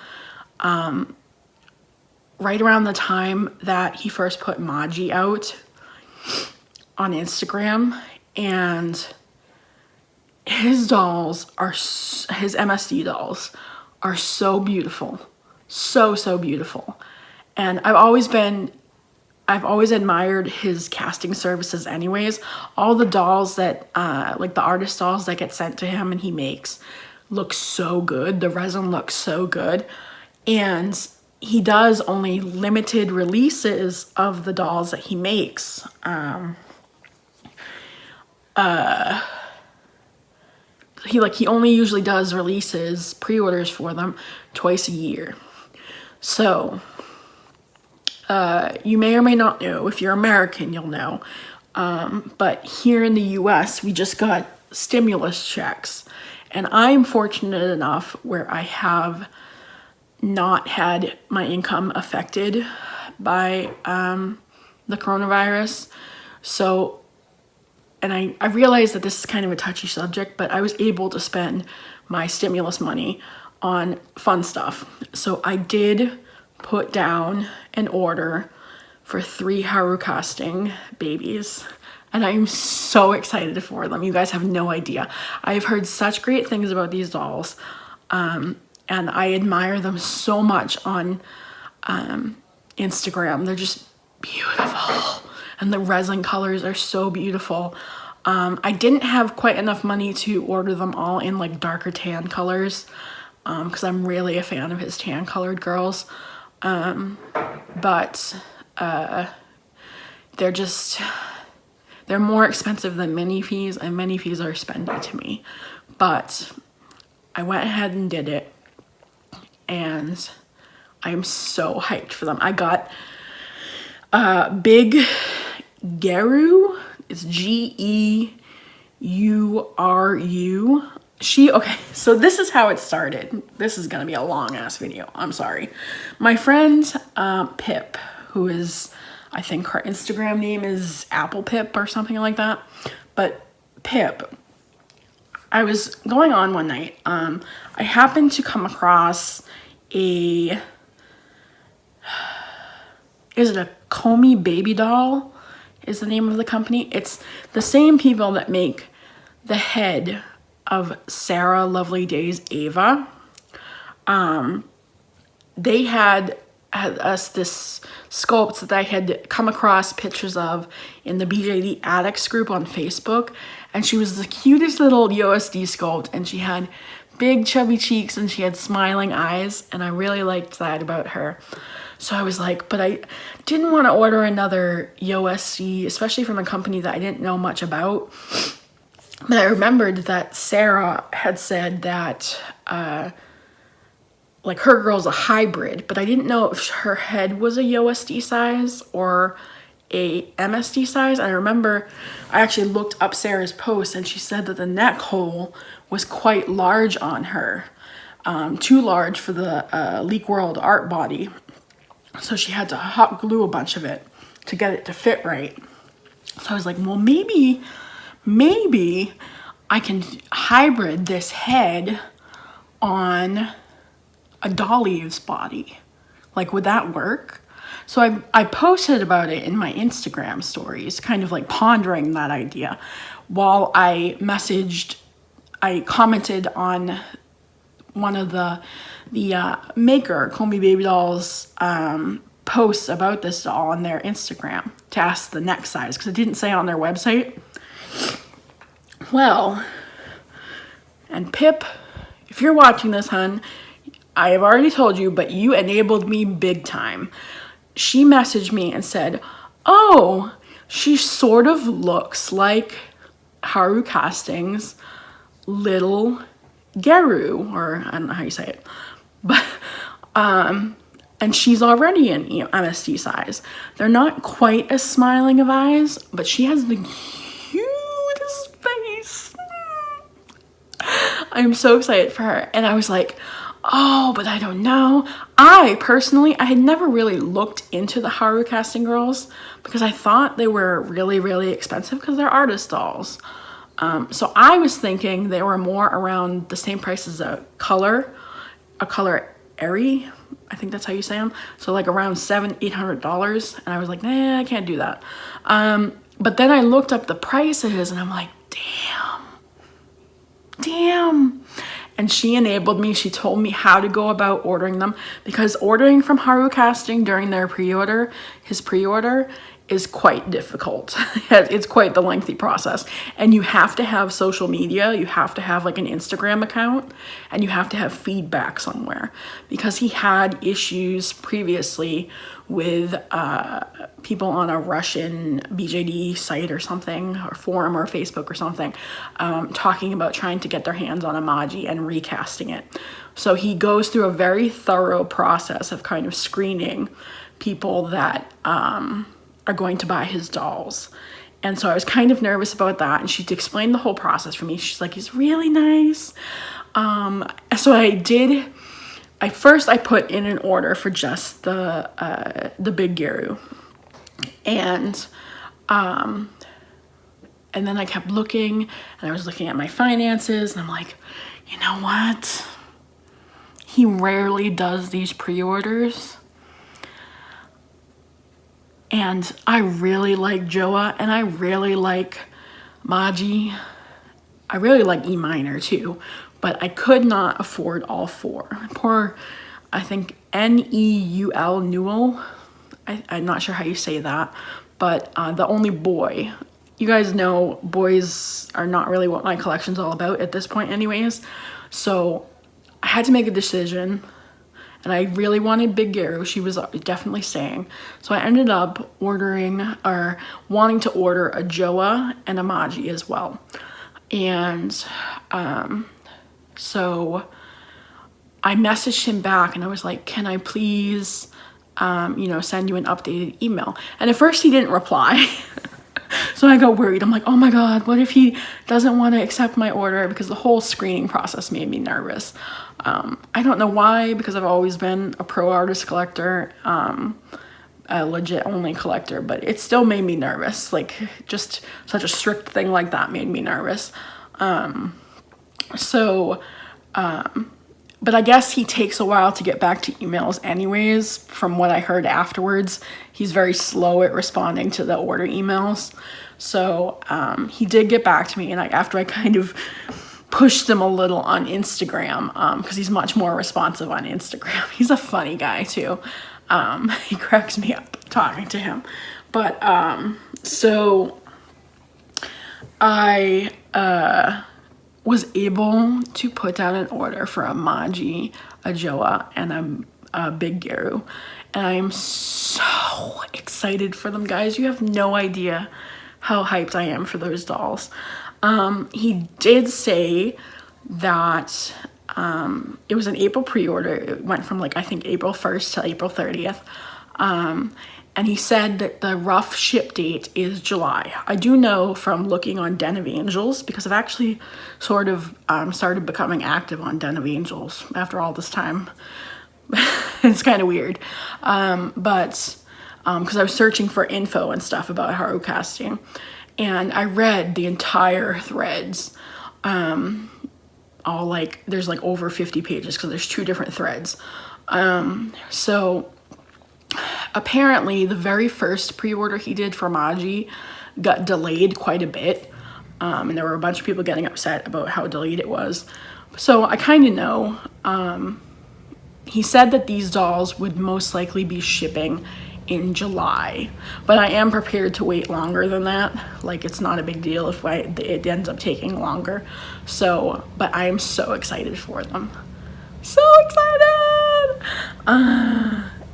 right around the time that he first put Maji out on Instagram, and his dolls are, his MSD dolls are so beautiful. So beautiful. And I've always admired his casting services anyways. All the dolls that, like the artist dolls that get sent to him and he makes look so good. The resin looks so good. And he does only limited releases of the dolls that he makes. He only usually does releases, pre-orders for them twice a year. So, you may or may not know, if you're American, you'll know. But here in the US, we just got stimulus checks. And I'm fortunate enough where I have not had my income affected by the coronavirus. So, and I realize that this is kind of a touchy subject, but I was able to spend my stimulus money on fun stuff. So I did put down an order for 3 Haru Casting babies. And I'm so excited for them. You guys have no idea. I've heard such great things about these dolls. And I admire them so much on Instagram. They're just beautiful. And the resin colors are so beautiful. I didn't have quite enough money to order them all in like darker tan colors. Because I'm really a fan of his tan colored girls. But they're more expensive than mini fees, and mini fees are spendy to me. But I went ahead and did it, and I'm so hyped for them. I got Big Geru. It's Geuru. Okay, so this is how it started. This is gonna be a long ass video. I'm sorry. My friend Pip, who is, I think her Instagram name is Apple Pip or something like that. But Pip, I was going on one night. I happened to come across is it a Comey baby doll? Is the name of the company. It's the same people that make the head of Sarah Lovely Days Ava. They had us this sculpt that I had come across pictures of in the BJD Addicts group on Facebook, and she was the cutest little USD sculpt, and she had big chubby cheeks and she had smiling eyes, and I really liked that about her. So I was like, but I didn't want to order another USD, especially from a company that I didn't know much about. But I remembered that Sarah had said that like her girl's a hybrid, but I didn't know if her head was a USD size or a MSD size. I remember I actually looked up Sarah's post and she said that the neck hole was quite large on her, too large for the Leak World art body. So she had to hot glue a bunch of it to get it to fit right. So I was like, well, maybe I can hybrid this head on a Dolly's body. Like, would that work? So I posted about it in my Instagram stories, kind of like pondering that idea, while I commented on one of the maker, Comey Baby Dolls, posts about this doll on their Instagram to ask the neck size, because it didn't say on their website. Well, and Pip, if you're watching this, hun, I have already told you, but you enabled me big time. She messaged me and said, oh, she sort of looks like Haru Casting's little Geru, or I don't know how you say it, but and she's already in MSD size. They're not quite as smiling of eyes, but she has the cutest face. I'm so excited for her. And I was like, oh, but I don't know. I had never really looked into the Haru Casting girls because I thought they were really, really expensive because they're artist dolls. So I was thinking they were more around the same price as a color Airy. I think that's how you say them. So like around $800. And I was like, nah, I can't do that. But then I looked up the prices and I'm like, damn. And she enabled me. She told me how to go about ordering them, because ordering from Haru Casting during their his pre-order is quite difficult. It's quite the lengthy process. And you have to have social media. You have to have like an Instagram account, and you have to have feedback somewhere, because he had issues previously with people on a Russian BJD site or something, or forum or Facebook or something, talking about trying to get their hands on Amaji and recasting it. So he goes through a very thorough process of kind of screening people that are going to buy his dolls. And so I was kind of nervous about that, and she explained the whole process for me. She's like, he's really nice. So I put in an order for just the big Geru. And then I kept looking, and I was looking at my finances, and I'm like, you know what? He rarely does these pre-orders. And I really like Joa, and I really like Maji. I really like E minor too, but I could not afford all four. Poor, I think Neul Newell. I'm not sure how you say that, but the only boy. You guys know boys are not really what my collection's all about at this point anyways. So I had to make a decision. And I really wanted Big Geru. She was definitely staying. So I ended up wanting to order a Joa and a Maji as well. And so I messaged him back, and I was like, can I please, send you an updated email? And at first he didn't reply. So I got worried. I'm like, oh my God, what if he doesn't want to accept my order? Because the whole screening process made me nervous. I don't know why, because I've always been a pro artist collector, a legit only collector, but it still made me nervous. Like, just such a strict thing like that made me nervous. But I guess he takes a while to get back to emails anyways. From what I heard afterwards, he's very slow at responding to the order emails. So he did get back to me, and after I kind of pushed him a little on Instagram, because he's much more responsive on Instagram. He's a funny guy too. He cracks me up talking to him. But so I was able to put down an order for a Maji, a Joa, and a Big Geru. And I am so excited for them, guys. You have no idea how hyped I am for those dolls. He did say that it was an April pre-order. It went from I think April 1st to April 30th. And he said that the rough ship date is July. I do know from looking on Den of Angels, because I've actually sort of started becoming active on Den of Angels after all this time. It's kind of weird. But because I was searching for info and stuff about Haru Casting, and I read the entire threads. There's over 50 pages because there's 2 different threads. So apparently the very first pre-order he did for Maji got delayed quite a bit. And there were a bunch of people getting upset about how delayed it was. So I kind of know. He said that these dolls would most likely be shipping in July, but I am prepared to wait longer than that. It's not a big deal if it ends up taking longer. So, but I am so excited for them. So excited!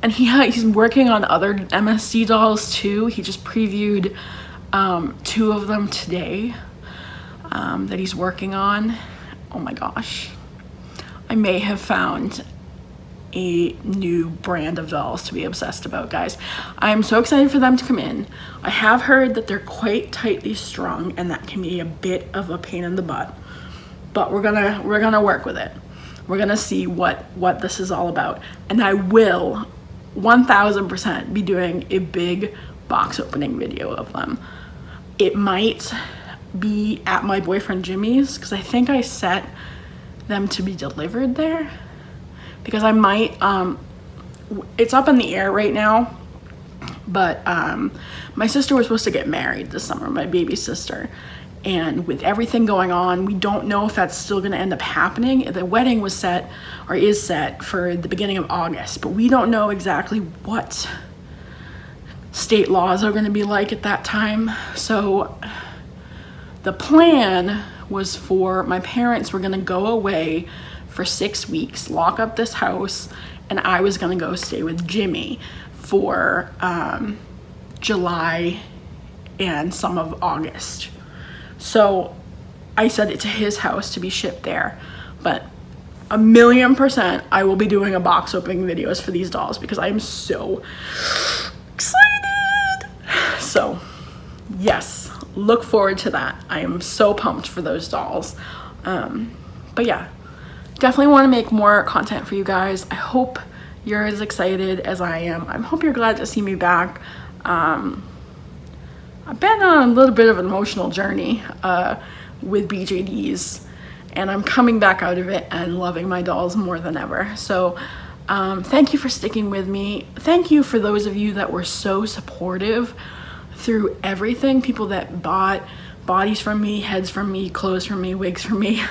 And he's working on other MSC dolls too. He just previewed 2 of them today. that he's working on. Oh my gosh. I may have found a new brand of dolls to be obsessed about, guys. I'm so excited for them to come in. I have heard that they're quite tightly strung and that can be a bit of a pain in the butt, but we're gonna work with it. We're gonna see what this is all about, and I will 1000% be doing a big box opening video of them. It might be at my boyfriend Jimmy's because I think I set them to be delivered there, because I might it's up in the air right now, but my sister was supposed to get married this summer, my baby sister, and with everything going on, we don't know if that's still going to end up happening. The wedding was set, or is set, for the beginning of August, but we don't know exactly what state laws are going to be like at that time. So the plan was for my parents were going to go away for 6 weeks, lock up this house, and I was going to go stay with Jimmy for July and some of August. So I sent it to his house to be shipped there, but 1,000,000% I will be doing a box opening videos for these dolls because I am so excited. So yes, look forward to that. I am so pumped for those dolls. But yeah, definitely want to make more content for you guys. I hope you're as excited as I am. I hope you're glad to see me back. I've been on a little bit of an emotional journey with BJDs, and I'm coming back out of it and loving my dolls more than ever. So thank you for sticking with me. Thank you for those of you that were so supportive through everything. People that bought bodies from me, heads from me, clothes from me, wigs from me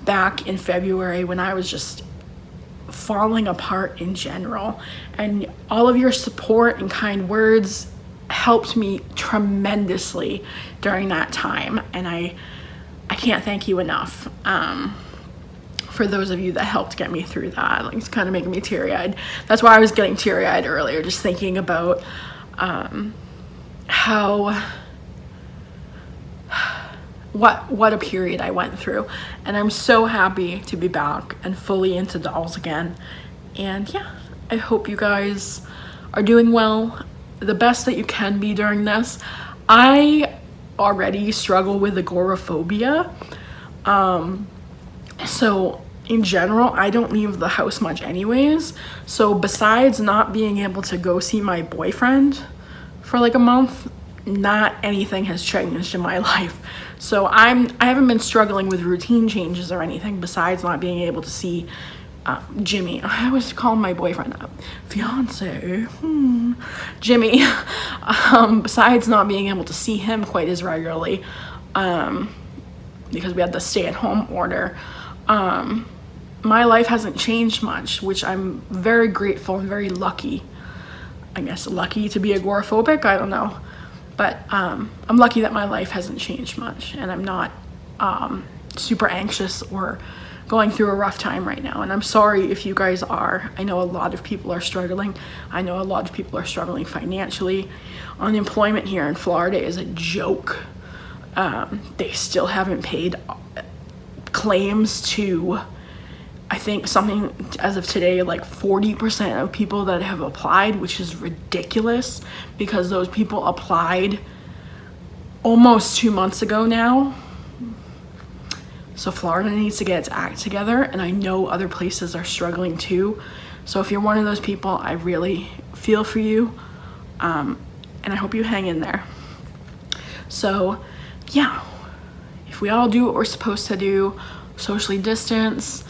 back in February when I was just falling apart in general. And all of your support and kind words helped me tremendously during that time, and I can't thank you enough for those of you that helped get me through that. Like, it's kind of making me teary-eyed. That's why I was getting teary-eyed earlier, just thinking about what a period I went through. And I'm so happy to be back and fully into dolls again. And yeah, I hope you guys are doing well, the best that you can be during this. I already struggle with agoraphobia. So in general, I don't leave the house much anyways. So besides not being able to go see my boyfriend for like a month, not anything has changed in my life. So I haven't been struggling with routine changes or anything besides not being able to see Jimmy. I always call him my boyfriend, fiance, Jimmy. Besides not being able to see him quite as regularly, because we had the stay-at-home order, my life hasn't changed much, which I'm very grateful and very lucky. I guess lucky to be agoraphobic, I don't know. But I'm lucky that my life hasn't changed much, and I'm not super anxious or going through a rough time right now. And I'm sorry if you guys are. I know a lot of people are struggling. I know a lot of people are struggling financially. Unemployment here in Florida is a joke. They still haven't paid claims to, I think, something as of today, like 40% of people that have applied, which is ridiculous because those people applied almost 2 months ago now. So Florida needs to get its act together, and I know other places are struggling too. So if you're one of those people, I really feel for you, and I hope you hang in there. So yeah, if we all do what we're supposed to do, socially distance,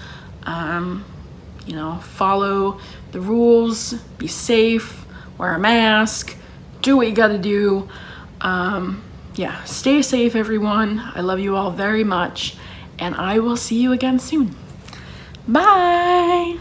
you know, follow the rules, be safe, wear a mask, do what you gotta do. Yeah, stay safe, everyone. I love you all very much, and I will see you again soon. Bye.